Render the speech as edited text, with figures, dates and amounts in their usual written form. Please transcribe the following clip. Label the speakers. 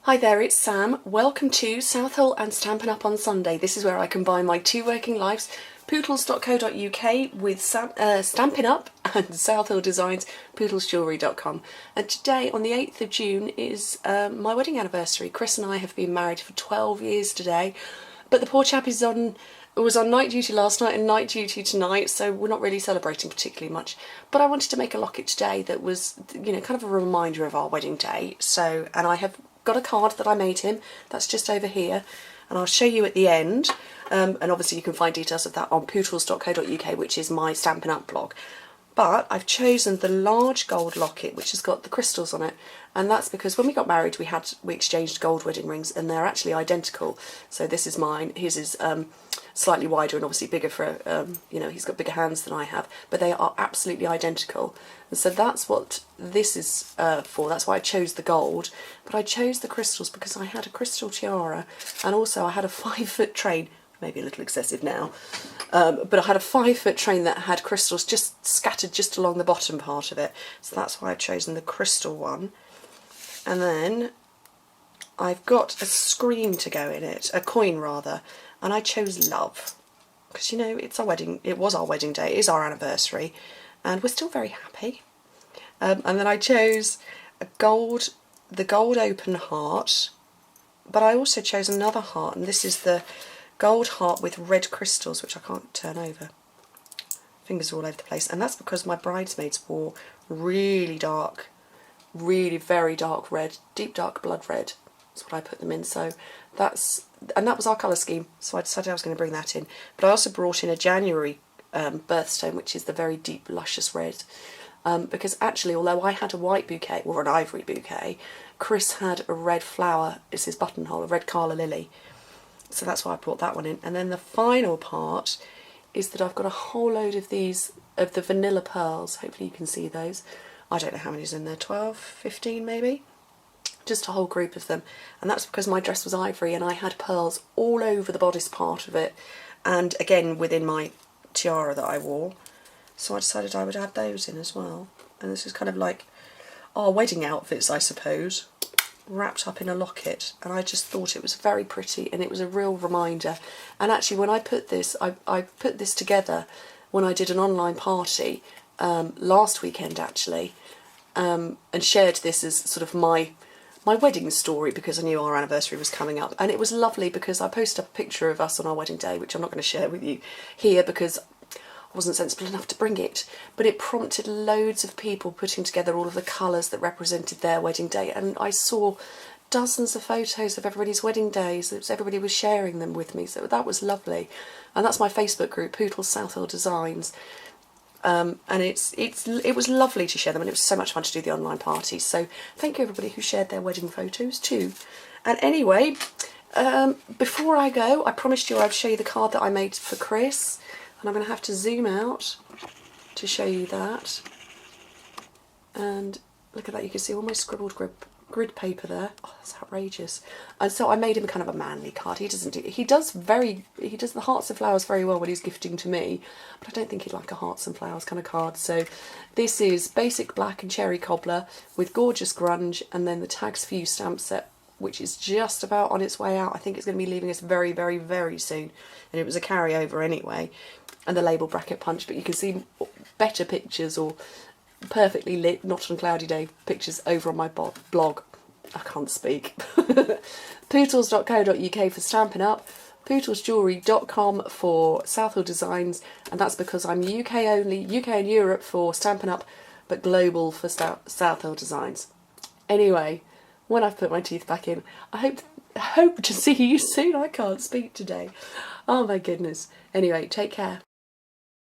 Speaker 1: Hi there, it's Sam. Welcome to South Hill and Stampin' Up on Sunday. This is where I combine my two working lives, pootles.co.uk with Stampin' Up and South Hill Designs, PootlesJewellery.com. And today, on the 8th of June, is my wedding anniversary. Chris and I have been married for 12 years today, but the poor chap was on night duty last night and night duty tonight, so we're not really celebrating particularly much. But I wanted to make a locket today that was, you know, kind of a reminder of our wedding day. So, and I have got a card that I made him, that's just over here, and I'll show you at the end, and obviously you can find details of that on pootles.co.uk, which is my Stampin' Up blog. But I've chosen the large gold locket which has got the crystals on it, and that's because when we got married we exchanged gold wedding rings and they're actually identical. So this is mine, his is slightly wider and obviously bigger for, you know, he's got bigger hands than I have, but they are absolutely identical. And so that's what this is for, that's why I chose the gold. But I chose the crystals because I had a crystal tiara and also I had a 5-foot train, maybe a little excessive now, but I had a 5-foot train that had crystals just scattered just along the bottom part of it. So that's why I've chosen the crystal one. And then I've got a scream to go in it, a coin rather, and I chose love. Because, you know, it's our wedding, it was our wedding day, it is our anniversary, and we're still very happy. And then I chose the gold open heart, but I also chose another heart, and this is the gold heart with red crystals, which I can't turn over. Fingers all over the place. And that's because my bridesmaids wore really dark, really very dark red, deep dark blood red. That's what I put them in. So that was our colour scheme. So I decided I was going to bring that in. But I also brought in a January birthstone, which is the very deep, luscious red. Because actually, although I had a white bouquet, or an ivory bouquet, Chris had a red flower, it's his buttonhole, a red calla lily. So that's why I brought that one in. And then the final part is that I've got a whole load of these, of the vanilla pearls. Hopefully you can see those. I don't know how many's in there, 12, 15 maybe? Just a whole group of them. And that's because my dress was ivory and I had pearls all over the bodice part of it. And again, within my tiara that I wore. So I decided I would add those in as well. And this is kind of like our wedding outfits, I suppose, wrapped up in a locket, and I just thought it was very pretty and it was a real reminder. And actually when I put this, I put this together when I did an online party last weekend actually, and shared this as sort of my wedding story because I knew our anniversary was coming up. And it was lovely because I posted up a picture of us on our wedding day, which I'm not going to share with you here because I wasn't sensible enough to bring it, but it prompted loads of people putting together all of the colours that represented their wedding day, and I saw dozens of photos of everybody's wedding days. Everybody was sharing them with me, so that was lovely. And that's my Facebook group, Pootles South Hill Designs, and it was lovely to share them, and it was so much fun to do the online parties. So thank you everybody who shared their wedding photos too. And anyway, before I go, I promised you I'd show you the card that I made for Chris. And I'm going to have to zoom out to show you that. And look at that, you can see all my scribbled grid paper there. Oh, that's outrageous. And so I made him kind of a manly card. He does the hearts and flowers very well when he's gifting to me, but I don't think he'd like a hearts and flowers kind of card. So this is basic black and cherry cobbler with gorgeous grunge, and then the Tags for You stamp set, which is just about on its way out. I think it's going to be leaving us very, very, very soon. And it was a carryover anyway. And the label bracket punch, but you can see better pictures or perfectly lit, not on a cloudy day pictures over on my blog. I can't speak. Pootles.co.uk for Stampin' Up, PootlesJewellery.com for South Hill Designs, and that's because I'm UK only, UK and Europe for Stampin' Up, but global for South Hill Designs. Anyway, when I've put my teeth back in, I hope to see you soon. I can't speak today. Oh my goodness. Anyway, take care.